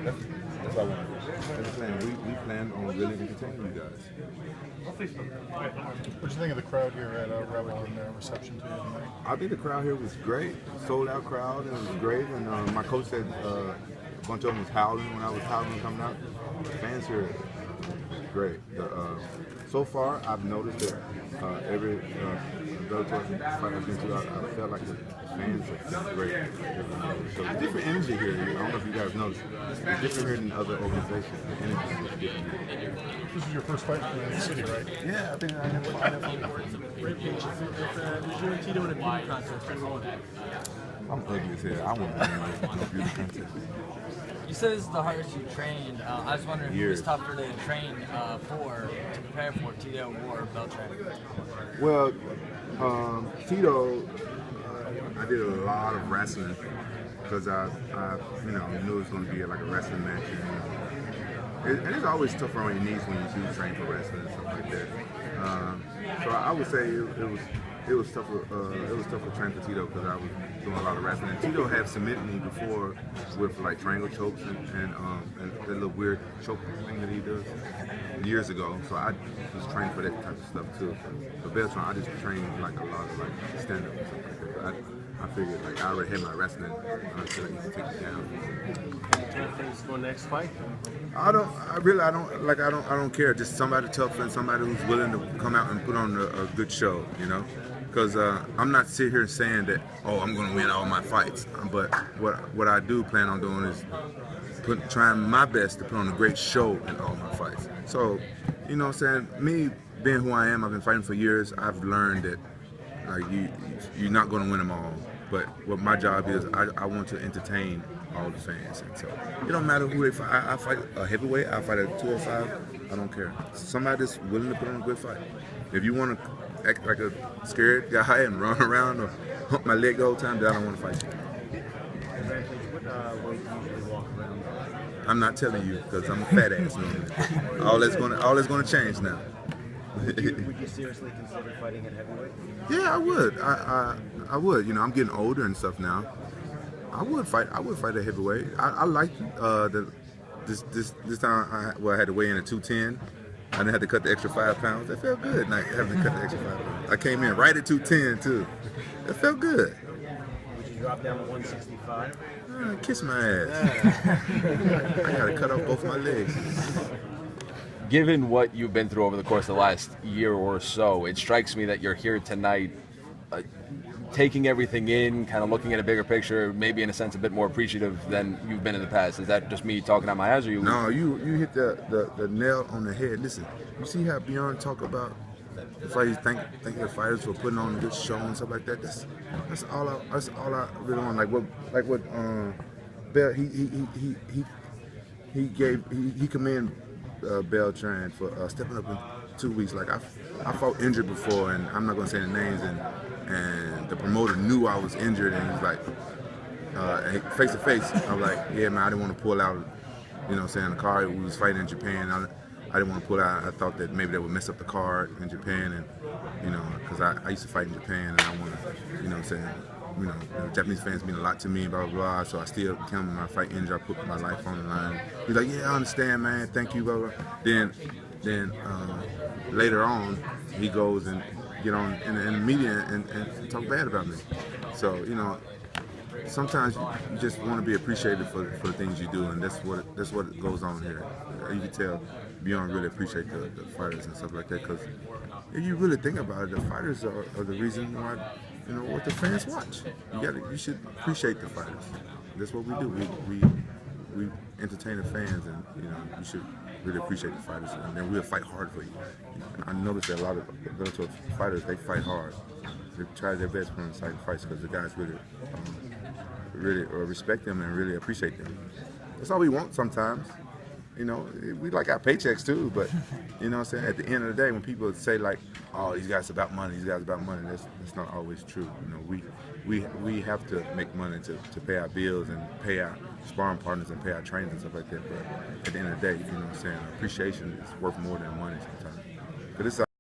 That's what I want to do. That's the plan. We plan on really entertaining you guys. What did you think of the crowd here at Rebel and their reception to you tonight? I think the crowd here was great. Sold out crowd, and it was great. And my coach said a bunch of them was howling when I was howling coming out. The fans here was great. So far, I've noticed that every Bellator fight I've been to, I felt like the fans are great. So it's different energy here. I don't know if you guys noticed. It's different here than other organizations. The energy is different here. This is your first fight in the city, right? Yeah, I never fought. Rampage, if you and Tito in a beauty contest, what's wrong with that? I'm ugly as hell. I want to be in no beauty contest. You said this is the hardest you trained. I was wondering who was tougher to train to prepare for, Tito or Beltran? Well, Tito, I did a lot of wrestling because I knew it was going to be like a wrestling match. And it's always tougher on your knees when you do train for wrestling and stuff like that. So I would say it was tough. It was tough to train for Tito because I was doing a lot of wrestling. And Tito had submitted me before with like triangle chokes and that little weird choke thing that he does years ago. So I was trained for that type of stuff too. For Beltran, I just trained like a lot of like stand up and stuff like that. But I figured like I already had my wrestling until I used to take it down. Things for next fight? I don't care. Just somebody tough and somebody who's willing to come out and put on a good show, you know. Because I'm not sitting here saying that, oh, I'm going to win all my fights. But what I do plan on doing is trying my best to put on a great show in all my fights. So, you know what I'm saying? Me being who I am, I've been fighting for years. I've learned that like you're not going to win them all. But what my job is, I want to entertain all the fans. And so it don't matter who they fight. I fight a heavyweight, I fight at 205, I don't care. Somebody that's willing to put on a good fight. If you want to act like a scared guy and run around or hump my leg the whole time, then I don't want to fight you. What weight do you usually walk around? I'm not telling you because I'm a fat ass man. All that's gonna change now. Would you seriously consider fighting at heavyweight? Yeah, I would. I would. You know, I'm getting older and stuff now. I would fight a heavyweight. I like this time. I had to weigh in at 210. I didn't have to cut the extra 5 pounds. That felt good. Like having to cut the extra 5 pounds. I came in right at 210 too. That felt good. Would you drop down to 165? Kiss my ass. I gotta cut off both my legs. Given what you've been through over the course of the last year or so, it strikes me that you're here tonight taking everything in, kind of looking at a bigger picture, maybe in a sense a bit more appreciative than you've been in the past. Is that just me talking out my ass, or you? No, you hit the nail on the head. Listen, you see how Bjorn talk about the fighters, thank the fighters for putting on a good show and stuff like that. That's all I really want. Like what Bell he commend Beltran for stepping up in 2 weeks. Like I fought injured before, and I'm not gonna say the names, and the promoter knew I was injured, and he was like, face to face, I was like, yeah man, I didn't want to pull out, you know what I'm saying, the card. We was fighting in Japan. I didn't want to pull out. I thought that maybe that would mess up the card in Japan, and you know, because I used to fight in Japan, and I want to, you know what I'm saying, you know, the Japanese fans mean a lot to me, blah, blah, blah, so I still tell them when I fight injured, I put my life on the line. He's like, yeah, I understand, man, thank you, blah, blah. Then later on, he goes and get on in the media and talk bad about me. So, you know, sometimes you just want to be appreciated for the things you do, and that's what goes on here. You can tell Bjorn really appreciate the fighters and stuff like that, because if you really think about it, the fighters are the reason why, you know, what the fans watch. You should appreciate the fighters. That's what we do. We entertain the fans, and you know, you should really appreciate the fighters, and then we'll fight hard for you. I noticed that a lot of Bellator fighters, they fight hard. They try their best to put on exciting fights because the guys really respect them and really appreciate them. That's all we want sometimes. You know, we like our paychecks too, but you know what I'm saying, at the end of the day, when people say like, oh, these guys about money, that's not always true. You know, we have to make money to pay our bills and pay our sparring partners and pay our trainers and stuff like that, but at the end of the day, you know what I'm saying, appreciation is worth more than money sometimes. But it's